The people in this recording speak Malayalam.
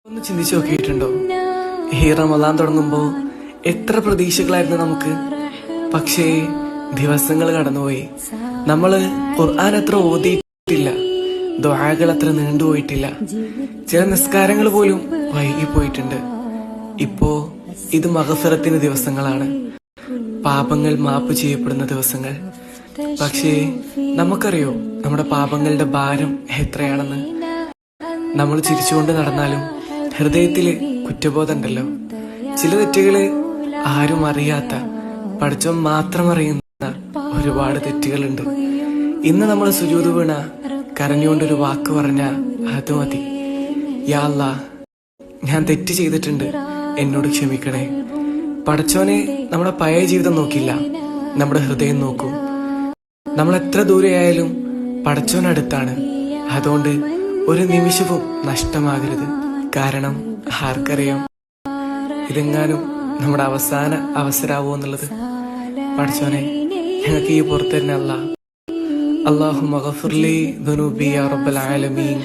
ഒന്ന് ചിന്തിച്ചു നോക്കിയിട്ടുണ്ടോ? ഈ റമദാൻ തുടങ്ങുമ്പോ എത്ര പ്രതീക്ഷകളായിരുന്നു നമുക്ക്. പക്ഷേ ദിവസങ്ങൾ കടന്നുപോയി. നമ്മള് ഖുർആൻ അത്ര ഓതിയിട്ടില്ല, ദുആകൾ അത്ര നീണ്ടുപോയിട്ടില്ല, ചില നിസ്കാരങ്ങൾ പോലും വൈകിപ്പോയിട്ടുണ്ട്. ഇപ്പോ ഇത് മഗ്ഫിറത്തിന്റെ ദിവസങ്ങളാണ്, പാപങ്ങൾ മാപ്പ് ചെയ്യപ്പെടുന്ന ദിവസങ്ങൾ. പക്ഷേ നമുക്കറിയോ നമ്മുടെ പാപങ്ങളുടെ ഭാരം എത്രയാണെന്ന്? നമ്മൾ ചിരിച്ചുകൊണ്ട് നടന്നാലും ഹൃദയത്തില് കുറ്റബോധമുണ്ടല്ലോ. ചില തെറ്റുകള് ആരും അറിയാത്ത, പഠിച്ചവൻ മാത്രം അറിയുന്ന ഒരുപാട് തെറ്റുകളുണ്ട്. ഇന്ന് നമ്മൾ സുജൂദ് വീണ കരഞ്ഞുകൊണ്ടൊരു വാക്ക് പറഞ്ഞ അത് മതി, യാ അല്ലാ ഞാൻ തെറ്റ് ചെയ്തിട്ടുണ്ട്, എന്നോട് ക്ഷമിക്കണേ. പടച്ചോനെ നമ്മുടെ പഴയ ജീവിതം നോക്കില്ല, നമ്മുടെ ഹൃദയം നോക്കും. നമ്മൾ എത്ര ദൂരെയായാലും പടച്ചോനടുത്താണ്. അതുകൊണ്ട് ഒരു നിമിഷവും നഷ്ടമാകരുത്. കാരണം ആർക്കറിയാം ഇതെങ്ങാനും നമ്മുടെ അവസാന അവസരമാവോ എന്നുള്ളത്. പടച്ചോനെ ഞങ്ങൾക്ക് ഈ പുറത്തുതന്നെ അല്ലാഹുമ്മ ഗഫിർലി ദുനൂബി യാ റബ്ബൽ ആലമീൻ.